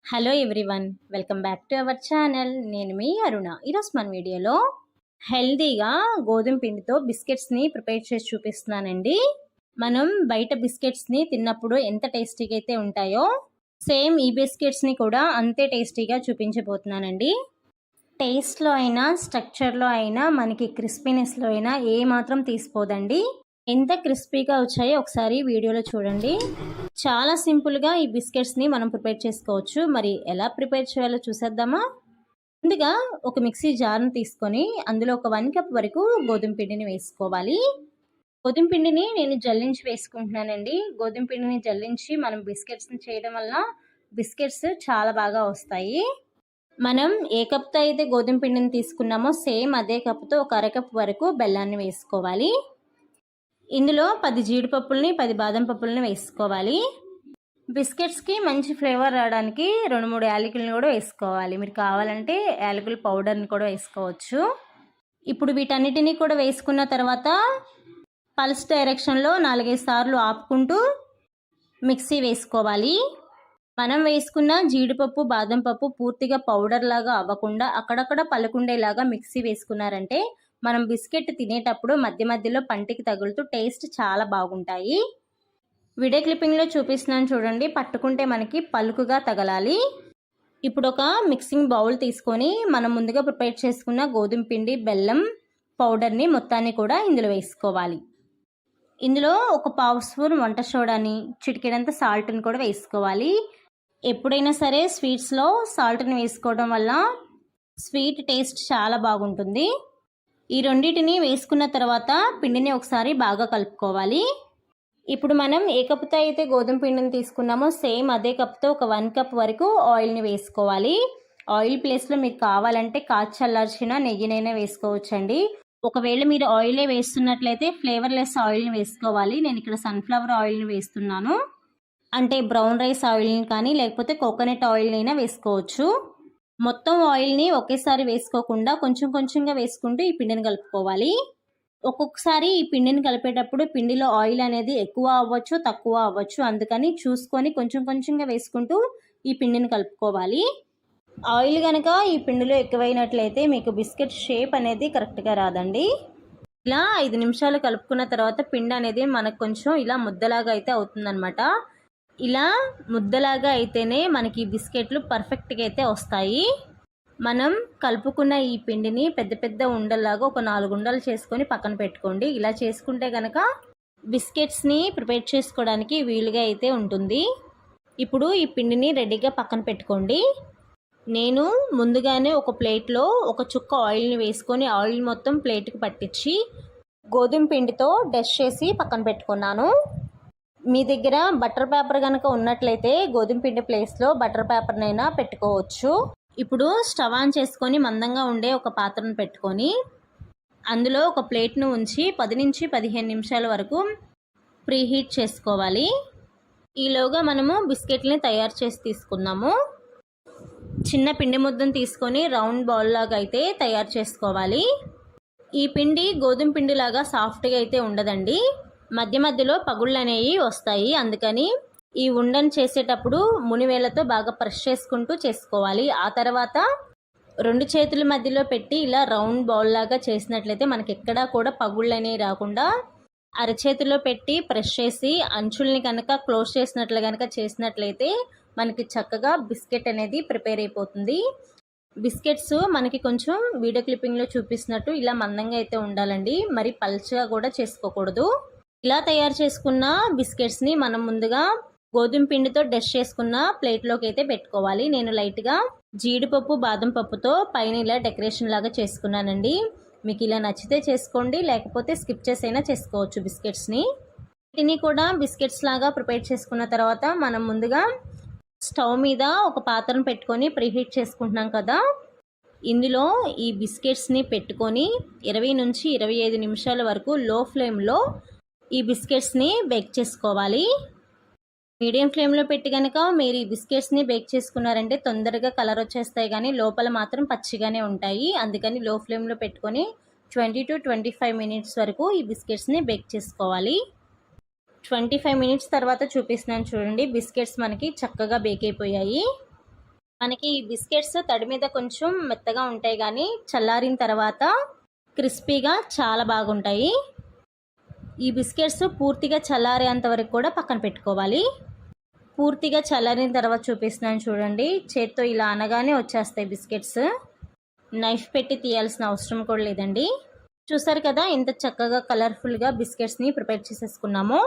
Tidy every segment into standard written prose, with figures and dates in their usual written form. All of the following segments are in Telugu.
Hello everyone, welcome back to our channel. నేను మీ అరుణ. ఈరోజు మన వీడియోలో హెల్దీగా గోధుమ పిండితో బిస్కెట్స్ని ప్రిపేర్ చేసి చూపిస్తున్నానండి. మనం బయట బిస్కెట్స్ని తిన్నప్పుడు ఎంత టేస్టీగా అయితే ఉంటాయో సేమ్ ఈ బిస్కెట్స్ని కూడా అంతే టేస్టీగా చూపించబోతున్నానండి. టేస్ట్లో అయినా స్ట్రక్చర్లో అయినా మనకి క్రిస్పీనెస్లో అయినా ఏ మాత్రం తీసిపోదండి. ఎంత క్రిస్పీగా వచ్చాయో ఒకసారి వీడియోలో చూడండి. చాలా సింపుల్గా ఈ బిస్కెట్స్ని మనం ప్రిపేర్ చేసుకోవచ్చు. మరి ఎలా ప్రిపేర్ చేయాలో చూసేద్దామా? ముందుగా ఒక మిక్సీ జార్ని తీసుకొని అందులో ఒక 1 కప్ వరకు గోధుమ పిండిని వేసుకోవాలి. గోధుమ పిండిని నేను జల్లించి వేసుకుంటున్నానండి. గోధుమ పిండిని జల్లించి మనం బిస్కెట్స్ని చేయడం వల్ల బిస్కెట్స్ చాలా బాగా వస్తాయి. మనం ఏ కప్తో అయితే గోధుమ పిండిని తీసుకున్నామో సేమ్ అదే కప్తో ఒక అరకప్ వరకు బెల్లాన్ని వేసుకోవాలి. ఇందులో 10 జీడిపప్పుల్ని 10 బాదం పప్పుల్ని వేసుకోవాలి. బిస్కెట్స్కి మంచి ఫ్లేవర్ రావడానికి 2-3 యాలకులను కూడా వేసుకోవాలి. మీరు కావాలంటే యాలకుల పౌడర్ని కూడా వేసుకోవచ్చు. ఇప్పుడు వీటన్నిటినీ కూడా వేసుకున్న తర్వాత పల్స్ డైరెక్షన్లో 4-5 సార్లు ఆపుకుంటూ మిక్సీ వేసుకోవాలి. మనం వేసుకున్న జీడిపప్పు బాదం పప్పు పూర్తిగా పౌడర్ లాగా అవ్వకుండా అక్కడక్కడ పలుకుండేలాగా మిక్సీ వేసుకున్నారంటే మనం బిస్కెట్ తినేటప్పుడు మధ్య మధ్యలో పంటికి తగులుతూ టేస్ట్ చాలా బాగుంటాయి. వీడియో క్లిప్పింగ్లో చూపిస్తున్నాను చూడండి. పట్టుకుంటే మనకి పలుకుగా తగలాలి. ఇప్పుడు ఒక మిక్సింగ్ బౌల్ తీసుకొని మనం ముందుగా ప్రిపేర్ చేసుకున్న గోధుమ పిండి బెల్లం పౌడర్ని మొత్తాన్ని కూడా ఇందులో వేసుకోవాలి. ఇందులో ఒక 1/2 స్పూన్ వంట సోడాని చిటికెడంత సాల్ట్ని కూడా వేసుకోవాలి. ఎప్పుడైనా సరే స్వీట్స్లో సాల్ట్ని వేసుకోవడం వల్ల స్వీట్ టేస్ట్ చాలా బాగుంటుంది. ఈ రెండింటిని వేసుకున్న తర్వాత పిండిని ఒకసారి బాగా కలుపుకోవాలి. ఇప్పుడు మనం ఏ కప్తో అయితే గోధుమ పిండిని తీసుకున్నామో సేమ్ అదే కప్తో ఒక 1 కప్ వరకు ఆయిల్ని వేసుకోవాలి. ఆయిల్ ప్లేస్లో మీకు కావాలంటే కాచి చల్లార్చిన నెయ్యినైనా వేసుకోవచ్చండి. ఒకవేళ మీరు ఆయిలే వేస్తున్నట్లయితే ఫ్లేవర్లెస్ ఆయిల్ని వేసుకోవాలి. నేను ఇక్కడ సన్ఫ్లవర్ ఆయిల్ని వేస్తున్నాను. అంటే బ్రౌన్ రైస్ ఆయిల్ని కానీ లేకపోతే కోకోనట్ ఆయిల్ని అయినా వేసుకోవచ్చు. మొత్తం ఆయిల్ని ఒకేసారి వేసుకోకుండా కొంచెం కొంచెంగా వేసుకుంటూ ఈ పిండిని కలుపుకోవాలి. ఒక్కొక్కసారి ఈ పిండిని కలిపేటప్పుడు పిండిలో ఆయిల్ అనేది ఎక్కువ అవ్వచ్చు తక్కువ అవ్వచ్చు. అందుకని చూసుకొని కొంచెం కొంచెంగా వేసుకుంటూ ఈ పిండిని కలుపుకోవాలి. ఆయిల్ కనుక ఈ పిండిలో ఎక్కువైనట్లయితే మీకు బిస్కెట్ షేప్ అనేది కరెక్ట్గా రాదండి. ఇలా 5 నిమిషాలు కలుపుకున్న తర్వాత పిండి అనేది మనకు కొంచెం ఇలా ముద్దలాగా అయితే అవుతుందన్నమాట. ఇలా ముద్దలాగా అయితేనే మనకి బిస్కెట్లు పర్ఫెక్ట్గా అయితే వస్తాయి. మనం కలుపుకున్న ఈ పిండిని పెద్ద పెద్ద ఉండల్లాగా ఒక 4 ఉండలు చేసుకొని పక్కన పెట్టుకోండి. ఇలా చేసుకుంటే కనుక బిస్కెట్స్ని ప్రిపేర్ చేసుకోవడానికి వీలుగా అయితే ఉంటుంది. ఇప్పుడు ఈ పిండిని రెడీగా పక్కన పెట్టుకోండి. నేను ముందుగానే ఒక ప్లేట్లో ఒక చుక్క ఆయిల్ని వేసుకొని ఆయిల్ మొత్తం ప్లేట్కి పట్టించి గోధుమ పిండితో డస్ట్ చేసి పక్కన పెట్టుకున్నాను. మీ దగ్గర బటర్ పేపర్ కనుక ఉన్నట్లయితే గోధుమ పిండి ప్లేస్లో బటర్ పేపర్నైనా పెట్టుకోవచ్చు. ఇప్పుడు స్టవ్ ఆన్ చేసుకొని మందంగా ఉండే ఒక పాత్రను పెట్టుకొని అందులో ఒక ప్లేట్ను ఉంచి 10 నుంచి 15 నిమిషాల వరకు ప్రీహీట్ చేసుకోవాలి. ఈలోగా మనము బిస్కెట్ని తయారు చేసి తీసుకుందాము. చిన్న పిండి ముద్దను తీసుకొని రౌండ్ బాల్ లాగా అయితే తయారు చేసుకోవాలి. ఈ పిండి గోధుమ పిండిలాగా సాఫ్ట్గా అయితే ఉండదండి. మధ్య మధ్యలో పగుళ్ళు అనేవి వస్తాయి. అందుకని ఈ ఉండను చేసేటప్పుడు మునివేళ్లతో బాగా ప్రెస్ చేసుకుంటూ చేసుకోవాలి. ఆ తర్వాత 2 చేతుల మధ్యలో పెట్టి ఇలా రౌండ్ బౌల్ లాగా చేసినట్లయితే మనకి ఎక్కడా కూడా పగుళ్ళు అనేవి రాకుండా అరచేతిలో పెట్టి ప్రెస్ చేసి అంచుల్ని కనుక క్లోజ్ చేసినట్లు కనుక చేసినట్లయితే మనకి చక్కగా బిస్కెట్ అనేది ప్రిపేర్ అయిపోతుంది. బిస్కెట్స్ మనకి కొంచెం వీడియో క్లిప్పింగ్లో చూపిస్తున్నట్టు ఇలా మందంగా అయితే ఉండాలండి. మరి పల్చగా కూడా చేసుకోకూడదు. ఇలా తయారు చేసుకున్న బిస్కెట్స్ని మనం ముందుగా గోధుమ పిండితో డస్ట్ చేసుకున్న ప్లేట్లోకి అయితే పెట్టుకోవాలి. నేను లైట్గా జీడిపప్పు బాదం పప్పుతో పైన ఇలా డెకరేషన్ లాగా చేసుకున్నానండి. మీకు ఇలా నచ్చితే చేసుకోండి, లేకపోతే స్కిప్ చేసైనా చేసుకోవచ్చు బిస్కెట్స్ని. వీటిని కూడా బిస్కెట్స్ లాగా ప్రిపేర్ చేసుకున్న తర్వాత మనం ముందుగా స్టవ్ మీద ఒక పాత్రను పెట్టుకొని ప్రీహీట్ చేసుకుంటున్నాం కదా. ఇందులో ఈ బిస్కెట్స్ని పెట్టుకొని 20 నుంచి 25 నిమిషాల వరకు లో ఫ్లేమ్లో ఈ బిస్కెట్స్ని బేక్ చేసుకోవాలి. మీడియం ఫ్లేమ్లో పెట్టి కనుక మీరు ఈ బిస్కెట్స్ని బేక్ చేసుకున్నారంటే తొందరగా కలర్ వచ్చేస్తాయి, కానీ లోపల మాత్రం పచ్చిగానే ఉంటాయి. అందుకని లో ఫ్లేమ్లో పెట్టుకొని 20 to 25 మినిట్స్ వరకు ఈ బిస్కెట్స్ని బేక్ చేసుకోవాలి. 25 మినిట్స్ తర్వాత చూపిస్తున్నాను చూడండి. బిస్కెట్స్ మనకి చక్కగా బేక్ అయిపోయాయి. మనకి ఈ బిస్కెట్స్ తడి మీద కొంచెం మెత్తగా ఉంటాయి కానీ చల్లారిన తర్వాత క్రిస్పీగా చాలా బాగుంటాయి. ఈ బిస్కెట్స్ పూర్తిగా చల్లారేంత వరకు కూడా పక్కన పెట్టుకోవాలి. పూర్తిగా చల్లారిన తర్వాత చూపిస్తున్నాను చూడండి. చేత్తో ఇలా అనగానే వచ్చేస్తాయి బిస్కెట్స్. నైఫ్ పెట్టి తీయాల్సిన అవసరం కూడా లేదండి. చూసారు కదా ఎంత చక్కగా కలర్ఫుల్గా బిస్కెట్స్ని ప్రిపేర్ చేసేసుకున్నామో.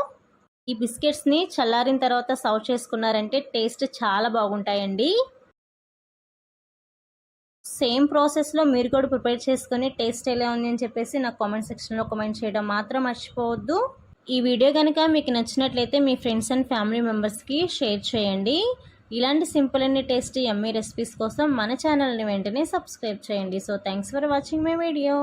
ఈ బిస్కెట్స్ని చల్లారిన తర్వాత సర్వ్ చేసుకున్నారంటే టేస్ట్ చాలా బాగుంటాయండి. సేమ్ ప్రాసెస్లో మీరు కూడా ప్రిపేర్ చేసుకొని టేస్ట్ ఎలా ఉంది అని చెప్పేసి నాకు కామెంట్ సెక్షన్లో కామెంట్ చేయడం మాత్రం మర్చిపోవద్దు. ఈ వీడియో కనుక మీకు నచ్చినట్లయితే మీ ఫ్రెండ్స్ అండ్ ఫ్యామిలీ మెంబర్స్కి షేర్ చేయండి. ఇలాంటి simple and tasty yummy recipes కోసం మన ఛానల్ని వెంటనే సబ్స్క్రైబ్ చేయండి. So thanks for watching my video.